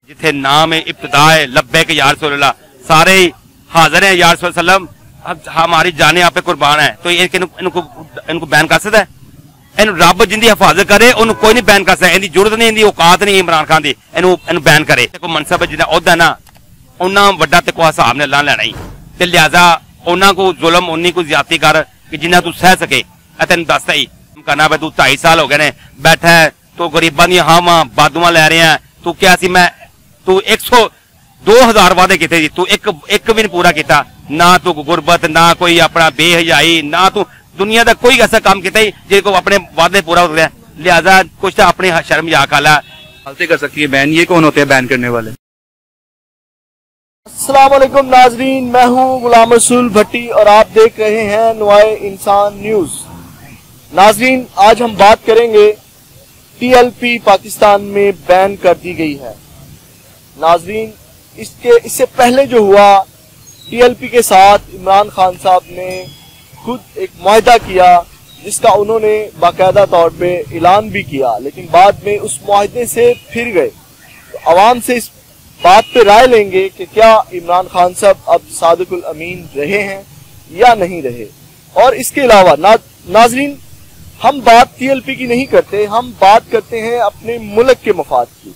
जिथे नाम है इब्तिदा है लब्बैक या रसूलल्लाह, सारे ही हाजिर हैं या रसूल सल्लम, हमारी जाने आप पे कुर्बान है, तो इनको बैन कर सकता है? इन रब जिंदी हिफाजत करे उन्होंने कोई नहीं बैन कर सकता, इनकी जरूरत नहीं, इनकी औकात नहीं इमरान खान की इन बैन करे। कोई मनसब जिन्ना ओहदा ना उन्ना वड्डा ते कोई हिसाब ने अल्लाह लेना ही, ते लिहाजा उन्होंने को जुल्म उन्नी को ज्यादती कर कि जिन्ना तू सह सके। तेन दसता ही करना पे तू 2.5 साल हो गए ने बैठा है, तू गरीबों दी हावां बादुआ लै रहे हैं, तू क्या सी मैं तू 102,000 वादे किए जी, तू एक भी नहीं पूरा किया, ना तू गुरबत ना कोई अपना बेहयाई, ना तू दुनिया का कोई ऐसा काम किया ही जिसको अपने वादे पूरा हो गया। लिहाजा कुछ तो अपनी शर्म या काला गलती कर सकती है बैन। ये कौन होते हैं बैन करने वाले? अस्सलाम वालेकुम नाजरीन, मैं हूं गुलाम रसूल भट्टी और आप देख रहे हैं नुआए इंसान न्यूज। नाजरीन, आज हम बात करेंगे टीएलपी पाकिस्तान में बैन कर दी गई है। नाजरीन, इससे पहले जो हुआ, टीएलपी के साथ इमरान खान साहब ने खुद एक मुआहदा किया जिसका उन्होंने बाकायदा तौर पे ऐलान भी किया, लेकिन बाद में उस मुआहदे से फिर गए। तो आवाम से इस बात पे राय लेंगे कि क्या इमरान खान साहब अब सादिकुल अमीन रहे हैं या नहीं रहे। और इसके अलावा नाजरीन, हम बात टीएलपी की नहीं करते, हम बात करते हैं अपने मुल्क के मफाद की।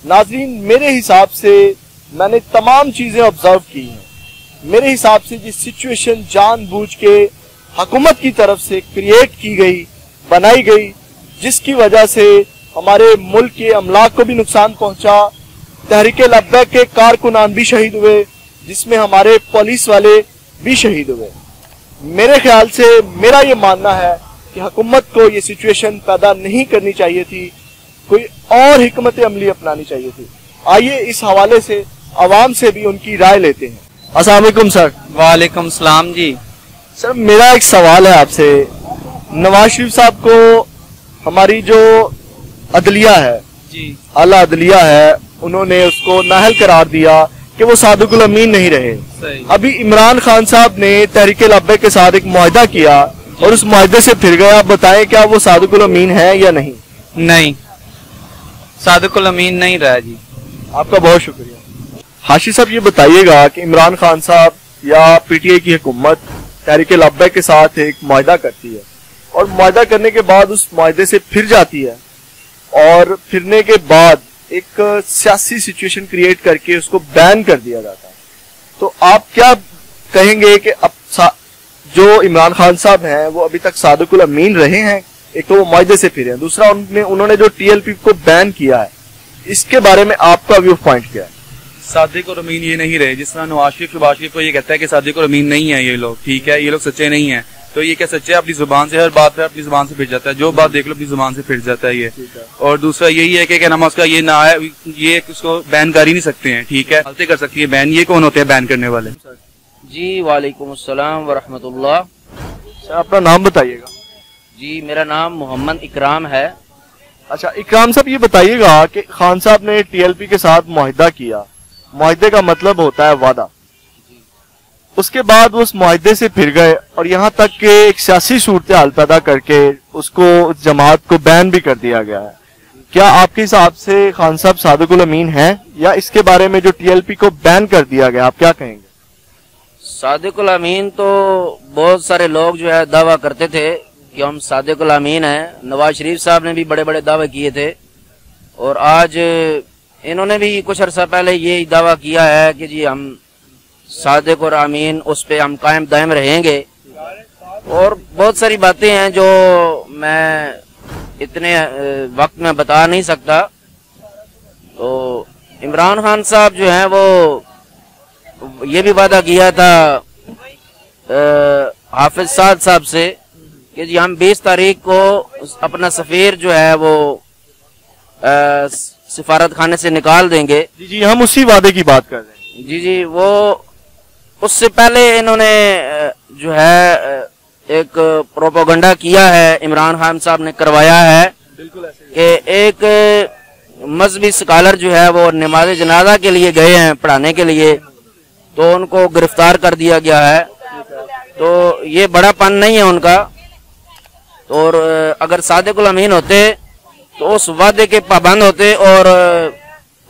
नाजरीन, मेरे हिसाब से मैंने तमाम चीजें ऑब्जर्व की हैं। मेरे हिसाब से जिस सिचुएशन जानबूझ के हुकूमत की तरफ से क्रिएट की गई, बनाई गई, जिसकी वजह से हमारे मुल्क के अमलाक को भी नुकसान पहुंचा, तहरीके लब्बैक के कारकुनान भी शहीद हुए, जिसमें हमारे पुलिस वाले भी शहीद हुए। मेरे ख्याल से मेरा ये मानना है कि हुकूमत को ये सिचुएशन पैदा नहीं करनी चाहिए थी, कोई और हिकमत अमली अपनानी चाहिए थी। आइए इस हवाले से आवाम से भी उनकी राय लेते हैं। अस्सलाम वालेकुम सर। वालेकुम सलाम जी। सर, मेरा एक सवाल है आपसे। नवाज शरीफ साहब को हमारी जो अदलिया है जी, आला अदलिया है, उन्होंने उसको नाअहल करार दिया कि वो सादिकुल अमीन नहीं रहे। अभी इमरान खान साहब ने तहरीके लब्बैक के साथ एक मुआहदा किया और उस मुआहदे से फिर गए। आप बताएं क्या वो सादिकुल अमीन है या नहीं? नहीं, सादिकुल अमीन नहीं रहा जी। आपका बहुत शुक्रिया। हाशी साहब, ये बताइएगा कि इमरान खान साहब या पीटीआई की हुकूमत तहरीके लब्बैक के साथ एक मुआहदा करती है और मुआहदा करने के बाद उस मुआहदे से फिर जाती है और फिरने के बाद एक सियासी सिचुएशन क्रिएट करके उसको बैन कर दिया जाता है। तो आप क्या कहेंगे कि अब जो इमरान खान साहब हैं वो अभी तक सादिकुल अमीन रहे हैं? एक तो वो मुआहदे से फिरे हैं, दूसरा उन्होंने जो टीएलपी को बैन किया है, इसके बारे में आपका व्यू पॉइंट क्या है? सादिकुल अमीन ये नहीं रहे। जिस तरह नवाज शरीफ को ये कहता है कि सादिकुल अमीन नहीं है ये लोग, ठीक है, ये लोग सच्चे नहीं है, तो ये क्या सच्चे? अपनी जुबान से हर बात पे अपनी जुबान से फिर जाता है, जो बात देख लो अपनी जुबान से फिर जाता है ये। और दूसरा यही है कि क्या नाम उसका, ये ना है, ये उसको बैन कर ही नहीं सकते हैं, ठीक है, गलती कर सकती है बैन। ये कौन होते हैं बैन करने वाले? जी वालेकुम अस्सलाम व रहमतुल्लाह। सर, अपना नाम बताइएगा। जी, मेरा नाम मोहम्मद इकराम है। अच्छा इकराम साहब, ये बताइएगा कि खान साहब ने टीएलपी के साथ मुआहदा किया, मुआहदे का मतलब होता है वादा, उसके बाद वो उस मुआहदे से फिर गए और यहाँ तक कि एक सियासी सूरत हाल पैदा करके उसको, उस जमात को बैन भी कर दिया गया है। क्या आपके हिसाब से खान साहब सादिकुल अमीन हैं या इसके बारे में जो टीएलपी को बैन कर दिया गया, आप क्या कहेंगे? सादिकुल अमीन तो बहुत सारे लोग जो है दावा करते थे कि हम सादिकुल अमीन हैं। नवाज शरीफ साहब ने भी बड़े बड़े दावे किए थे और आज इन्होंने भी कुछ अर्सा पहले ये दावा किया है कि जी हम सादिक और अमीन, उस पे हम कायम दायम रहेंगे। और बहुत सारी बातें हैं जो मैं इतने वक्त में बता नहीं सकता। तो इमरान खान साहब जो हैं वो ये भी वादा किया था हाफिज साद साहब से कि जी हम 20 तारीख को अपना सफीर जो है वो सिफारत खाने से निकाल देंगे। जी जी, हम उसी वादे की बात कर रहे हैं। जी जी, वो उससे पहले इन्होंने जो है एक प्रोपेगेंडा किया है, इमरान खान साहब ने करवाया है कि एक मजहबी स्कॉलर जो है वो नमाज जनाजा के लिए गए हैं पढ़ाने के लिए, तो उनको गिरफ्तार कर दिया गया है। तो ये बड़ापन नहीं है उनका। और अगर सादिकुल अमीन होते तो उस वादे के पाबंद होते और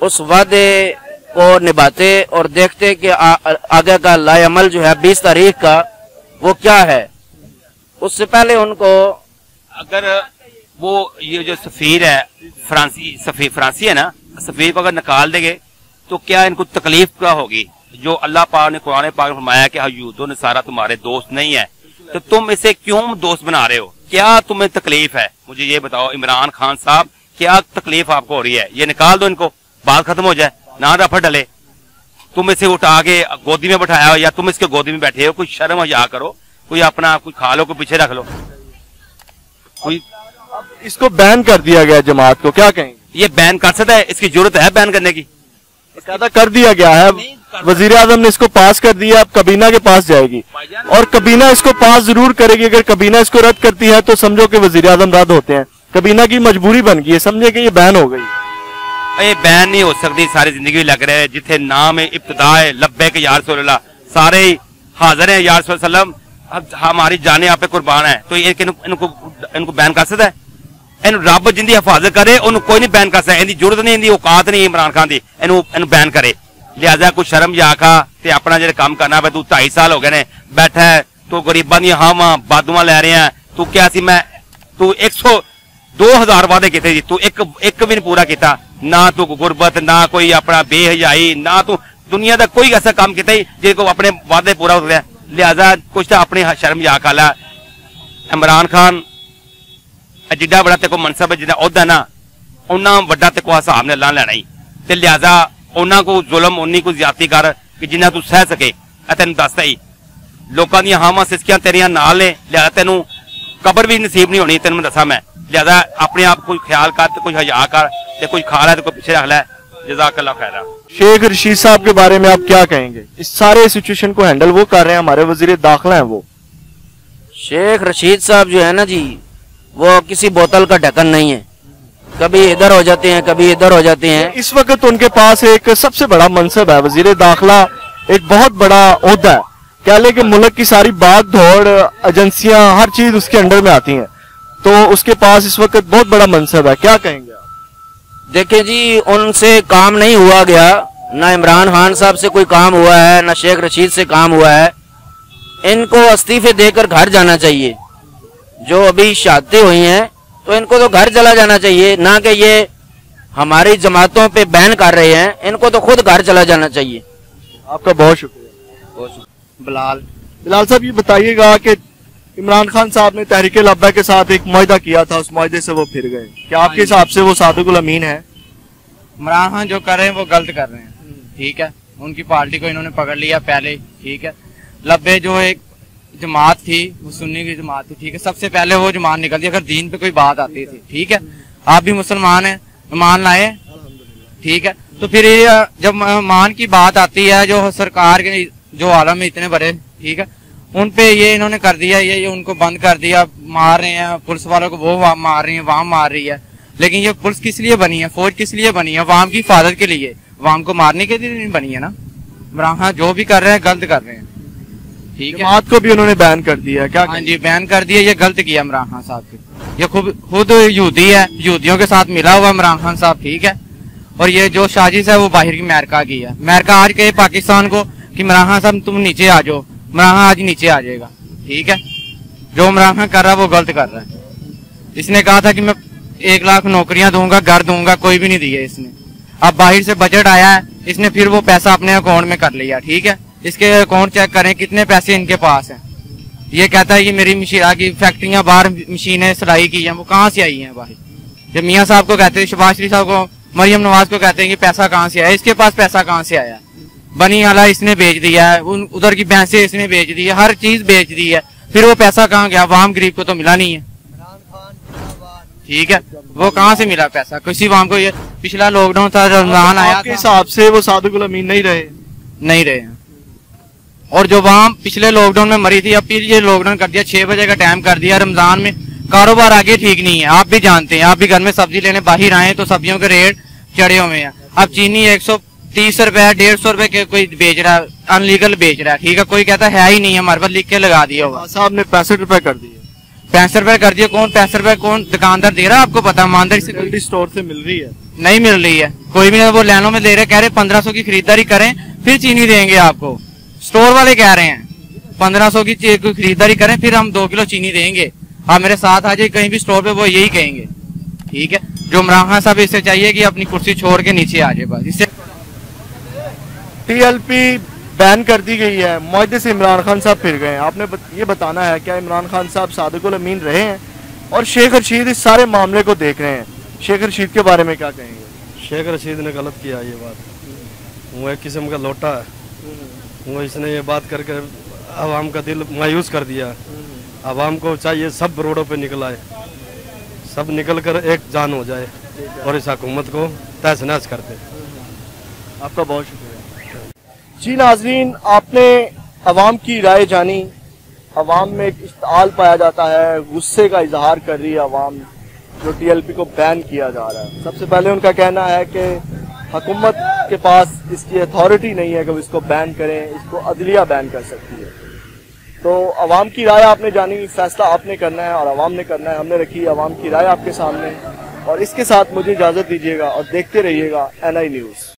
उस वादे को निभाते और देखते कि आगे का लाएअमल जो है 20 तारीख का वो क्या है। उससे पहले उनको अगर वो ये जो सफीर है फ्रांसी है ना, सफीर को अगर निकाल देंगे तो क्या इनको तकलीफ क्या होगी? जो अल्लाह पाक ने कुरान पाक में फरमाया कि यहूद ने सारा तुम्हारे दोस्त नहीं है, तो तुम इसे क्यों दोस्त बना रहे हो? क्या तुम्हें तकलीफ है? मुझे ये बताओ इमरान खान साहब, क्या तकलीफ आपको हो रही है? ये निकाल दो इनको, बात खत्म हो जाए, ना रफा डले। तुम इसे उठा के गोदी में बैठाया हो या तुम इसके गोदी में बैठे हो, कोई शर्म हया करो, कोई अपना कोई खा लो, कोई पीछे रख लो। कोई इसको बैन कर दिया गया जमात को, क्या कहेंगे? ये बैन कर सकता है? इसकी जरूरत है बैन करने की? ज्यादा कर दिया गया है, वजीर आजम ने इसको पास कर दिया, अब कबीना के पास जाएगी और कबीना इसको पास जरूर करेगी। अगर कबीना इसको रद्द करती है तो समझो कि वजीर आजम रद्द होते हैं। कबीना की मजबूरी बन गई है, समझे कि ये बैन हो गई। ये बैन नहीं हो सकती, सारी जिंदगी लग रहे हैं। जिथे नाम है इब्तिदा है लब्बैक या रसूलल्लाह, सारे ही हाजिर हैं या रसूल सल्लम, हमारी जाने आप पे कुर्बान है, तो इनको बैन कर सकता है? इन रब जिंदी हिफाजत करे उन्हें कोई नहीं बैन कर सकता। इनकी जरूरत नहीं, इनकी औकात नहीं इमरान खान की इन बैन करे। लिहाजा कुछ शर्म जाखा ते अपना जो काम करना पे। तू 2.5 साल हो गए ने बैठा है, तू गरीबा दी हाँ बादुआ लै रहे हैं। तू क्या सी मैं तू 102,000 वादे किए, तू एक भी नहीं पूरा किया। ना तू गुरबत, ना कोई अपना बेहयाई, ना तू दुनिया का कोई ऐसा काम किया जिसको अपने वादे पूरा हो गया। लिहाजा कुछ तो अपनी शर्म जाखा ला। इमरान खान जिड्डा बड़ा तेको मनसब है, जिदा ओहदा ना उन्ना वड्डा तेको हिसाब ने अल्लाह लेना ही। ते लिहाजा उन्ना को जुल्म उन्नी को ज्यादती कर कि जिन्ना तू सह सके। तेन दसदा ही लोगों दी हावां सिसकियां तेरिया नाल ने, लिहाजा तेनू कबर भी नसीब नहीं होनी। तेन दसा मैं, लिहाजा अपने आप कोई ख्याल कर, कोई हया कर, ते कोई खा लै तो कोई पीछे रख लै। जज़ाकल्लाह खैरा। शेख रशीद साहब के बारे में आप क्या कहेंगे? इस सारे सिचुएशन को हैंडल वो कर रहे हैं, हमारे वजीर दाखिला है वो। शेख रशीद साहब जो है ना जी, वो किसी बोतल का ढक्कन नहीं है, कभी इधर हो जाते हैं कभी इधर हो जाते हैं। इस वक्त उनके पास एक सबसे बड़ा मनसब है, वजीर दाखिला एक बहुत बड़ा ओहदा है। कह ले कि मुल्क की सारी भाग दौड़, एजेंसियां, हर चीज उसके अंडर में आती हैं, तो उसके पास इस वक्त बहुत बड़ा मनसब है, क्या कहेंगे आप? देखिए जी, उनसे काम नहीं हुआ गया, ना इमरान खान साहब से कोई काम हुआ है, ना शेख रशीद से काम हुआ है। इनको इस्तीफे देकर घर जाना चाहिए। जो अभी शहादतें हुई हैं तो इनको तो घर चला जाना चाहिए, ना कि ये हमारी जमातों पे बैन कर रहे हैं। इनको तो खुद घर चला जाना चाहिए। आपका बहुत शुक्रिया। बिलाल साहब, ये बताइएगा कि इमरान खान साहब ने तहरीक लब्बा के साथ एक मुआहदा किया था, उस मुआहदे से वो फिर गए, क्या आपके हिसाब से वो सादिकुल अमीन है? इमरान खान जो कर रहे हैं वो गलत कर रहे हैं, ठीक है। उनकी पार्टी को इन्होंने पकड़ लिया पहले, ठीक है। लब्बे जो एक जमात थी वो सुन्नी की जमात थी, ठीक है। सबसे पहले वो जमात निकलती, अगर दीन पे कोई बात आती थी, ठीक है। आप भी मुसलमान हैं, ईमान लाए, ठीक है। तो फिर जब ईमान की बात आती है, जो सरकार के जो आलम है इतने बड़े, ठीक है, उन पे ये इन्होंने कर दिया, ये उनको बंद कर दिया, मार रहे हैं पुलिस वालों को, वो मार रही है, वहां मार रही है। लेकिन ये पुलिस किस लिए बनी है, फौज किस लिए बनी है? अवाम की हिफाजत के लिए, अवाम को मारने के लिए नहीं बनी है ना। इमरान खान जो भी कर रहे हैं गलत कर रहे हैं, ठीक है। जमात को भी उन्होंने बैन कर दिया, क्या? हाँ जी, बैन कर दिया, ये गलत किया इमरान खान साहब के। ये खुद यहूदी है, यहूदियों के साथ मिला हुआ इमरान खान साहब, ठीक है। और ये जो साजिश है वो बाहर की अमेरिका की है। अमेरिका आज कहे पाकिस्तान को कि इमरान खान साहब तुम नीचे आ जाओ, इमरान खान आज नीचे आ जाएगा, ठीक है। जो इमरान खान कर रहा है वो गलत कर रहा है। इसने कहा था कि मैं 1 लाख नौकरियां दूंगा, घर दूंगा, कोई भी नहीं दिया इसने। अब बाहर से बजट आया है, इसने फिर वो पैसा अपने अकाउंट में कर लिया, ठीक है। इसके अकाउंट चेक करें कितने पैसे इनके पास हैं। ये कहता है कि मेरी मशीन की फैक्ट्रियां बाहर मशीनें सिलाई की हैं, वो कहाँ से आई हैं बाहर? जब मियाँ साहब को कहते हैं, शहबाज शरीफ साहब को, मरियम नवाज को कहते हैं कि पैसा कहाँ से आया, इसके पास पैसा कहाँ से आया? बनी आला इसने बेच दिया है, उधर की भैंसे इसने बेच दी है, हर चीज बेच दी है, फिर वो पैसा कहाँ गया? आवाम गरीब को तो मिला नहीं है, ठीक है। वो कहाँ से मिला पैसा? किसी आवाम को? ये पिछला लॉकडाउन था, रमजान आया, आपके हिसाब से वो सादिकुल अमीन नहीं रहे हैं। और जो आवाम पिछले लॉकडाउन में मरी थी, अब फिर ये लॉकडाउन कर दिया, 6 बजे का टाइम कर दिया। रमजान में कारोबार आगे ठीक नहीं है, आप भी जानते हैं। आप भी घर में सब्जी लेने बाहर आए तो सब्जियों के रेट चढ़े हुए हैं। अब चीनी 130 रुपए, 150 रुपए के कोई बेच रहा है, अनलीगल बेच रहा है, ठीक है। कोई कहता है ही नहीं, हमारे पास लिख के लगा दिया होगा। साहब ने 65 रुपए कर दिए। 65 रुपए कर दिए? कौन 65 रुपए, कौन दुकानदार दे रहा है? आपको पता, ईमानदारी से स्टोर से मिल रही है। नहीं मिल रही है, कोई भी नहीं, वो लाइनों में ले रहे, कह रहे 1500 की खरीदारी करें फिर चीनी देंगे आपको। स्टोर वाले कह रहे हैं 1500 की खरीदारी करें फिर हम 2 किलो चीनी देंगे। आप मेरे साथ आ जाइए कहीं भी स्टोर पे, वो यही कहेंगे। ठीक है, जो इमरान खान साहब इससे चाहिए कि अपनी कुर्सी छोड़ के नीचे आ जाए बस। इससे टीएलपी बैन कर दी गई है, मुआहदे से इमरान खान साहब फिर गए हैं। आपने ये बताना है क्या इमरान खान साहब सादिकुल अमीन रहे हैं और शेख रशीद इस सारे मामले को देख रहे हैं? शेख रशीद के बारे में क्या कहेंगे? शेख रशीद ने गलत किया ये बात, वो एक किस्म का लोटा है, वो इसने ये बात करके आवाम का दिल मायूस कर दिया। आवाम को चाहिए सब रोडों पे निकल आए, सब निकल कर एक जान हो जाए और इस हुकूमत को तहस नहस कर दे। आपका बहुत शुक्रिया। जी नाजरीन, आपने अवाम की राय जानी। अवाम में एक इश्ताल पाया जाता है, गुस्से का इजहार कर रही है अवाम जो टीएलपी को बैन किया जा रहा है। सबसे पहले उनका कहना है कि हुकूमत के पास इसकी अथॉरिटी नहीं है कि वो इसको बैन करें, इसको अदलिया बैन कर सकती है। तो अवाम की राय आपने जानी, फैसला आपने करना है और अवाम ने करना है। हमने रखी अवाम की राय आपके सामने और इसके साथ मुझे इजाजत दीजिएगा और देखते रहिएगा NI न्यूज़।